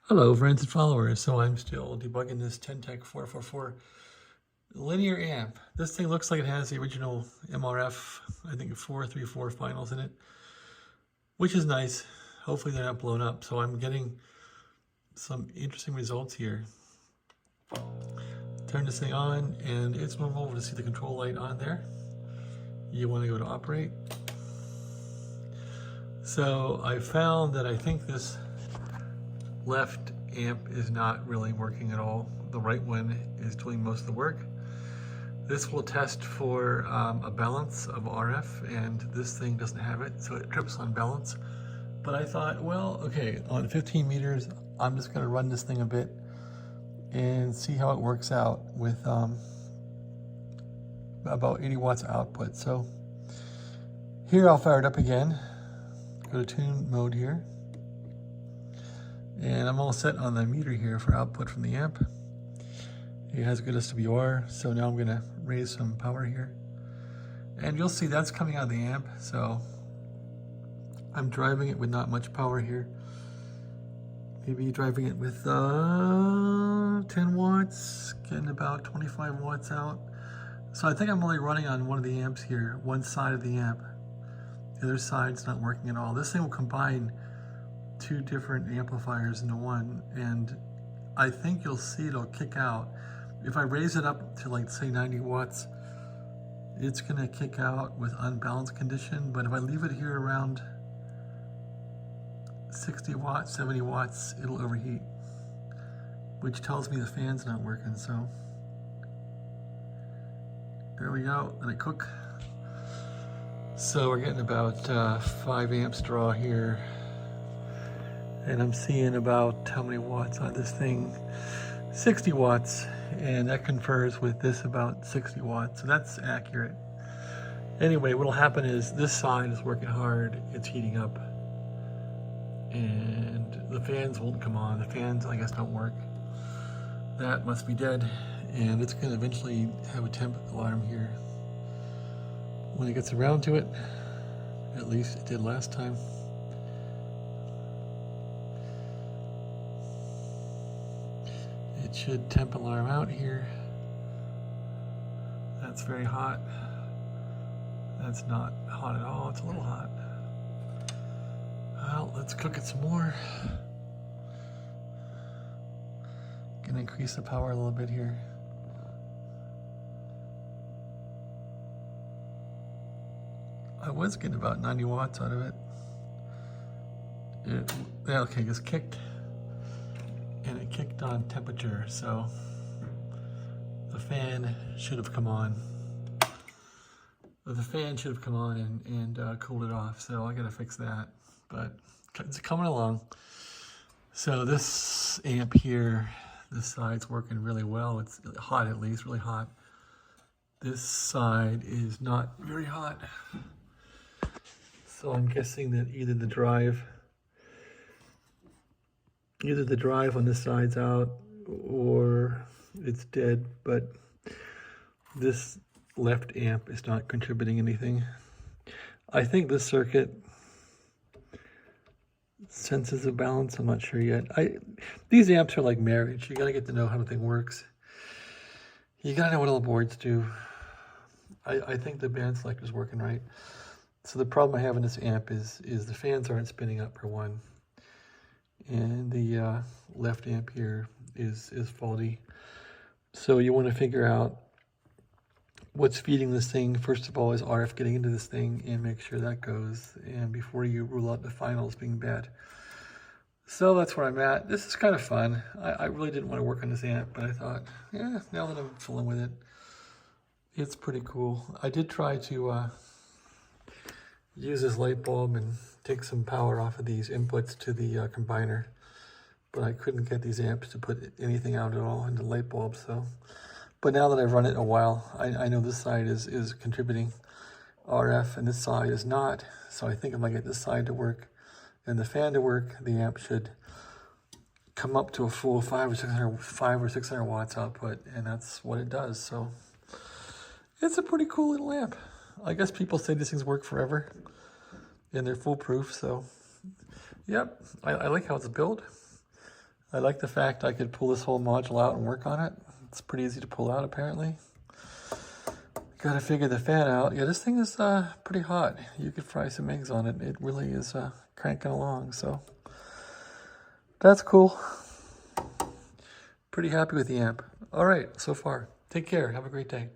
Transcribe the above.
Hello friends and followers, so I'm still debugging this Tec 444 linear amp. This thing looks like it has the original MRF, I think 434 finals in it, which is nice. Hopefully they're not blown up, so I'm getting some interesting results here. Turn this thing on and it's normal to see the control light on there. You want to go to operate. So I found that I think this left amp is not really working at all. The right one is doing most of the work. This will test for a balance of RF, and this thing doesn't have it, so it trips on balance. But I thought, well, okay, on 15 meters, I'm just gonna run this thing a bit and see how it works out with about 80 watts output. So here I'll fire it up again, go to tune mode here. And I'm all set on the meter here for output from the amp. It has good SWR, so now I'm gonna raise some power here. And you'll see that's coming out of the amp, so I'm driving it with not much power here. Maybe driving it with 10 watts, getting about 25 watts out. So I think I'm only running on one of the amps here, one side of the amp. The other side's not working at all. This thing will combine two different amplifiers into one, and I think you'll see it'll kick out. If I raise it up to, like, say 90 watts, it's gonna kick out with unbalanced condition, but if I leave it here around 60 watts, 70 watts, it'll overheat, which tells me the fan's not working. So there we go, let it cook. So we're getting about 5 amps draw here. And I'm seeing about how many watts on this thing? 60 watts, and that confers with this about 60 watts, so that's accurate. Anyway, what'll happen is this side is working hard, it's heating up, and the fans won't come on. The fans, I guess, don't work. That must be dead, and it's gonna eventually have a temp alarm here. When it gets around to it, at least it did last time. It should temp alarm out here. That's very hot. That's not hot at all, it's a little hot. Well, let's cook it some more. Gonna increase the power a little bit here. I was getting about 90 watts out of it. Yeah, okay, it's kicked. And it kicked on temperature, so the fan should have come on. The fan should have come on and cooled it off, so I gotta fix that, but it's coming along. So this amp here, this side's working really well. It's hot, at least, really hot. This side is not very hot. So I'm guessing that either the drive on this side's out or it's dead, but this left amp is not contributing anything. I think this circuit senses a balance. I'm not sure yet. These amps are like marriage. You gotta get to know how the thing works. You gotta know what all the boards do. I think the band selector is working right. So the problem I have in this amp is the fans aren't spinning up, for one. And the left amp here is faulty. So you want to figure out what's feeding this thing. First of all, is RF getting into this thing, and make sure that goes, and before you rule out the finals being bad. So that's where I'm at. This is kind of fun. I really didn't want to work on this amp, but I thought, yeah, now that I'm fooling with it, it's pretty cool. I did try to use this light bulb and take some power off of these inputs to the combiner, but I couldn't get these amps to put anything out at all into the light bulb. So, but now that I've run it a while, I know this side is contributing RF and this side is not. So I think if I get this side to work and the fan to work, the amp should come up to a full 500 or 600 watts output, and that's what it does. So it's a pretty cool little amp. I guess people say these things work forever, and they're foolproof, so yep, I like how it's built. I like the fact I could pull this whole module out and work on it. It's pretty easy to pull out, apparently. Got to figure the fan out. Yeah, this thing is pretty hot. You could fry some eggs on it. It really is cranking along, so that's cool. Pretty happy with the amp. All right, so far. Take care. Have a great day.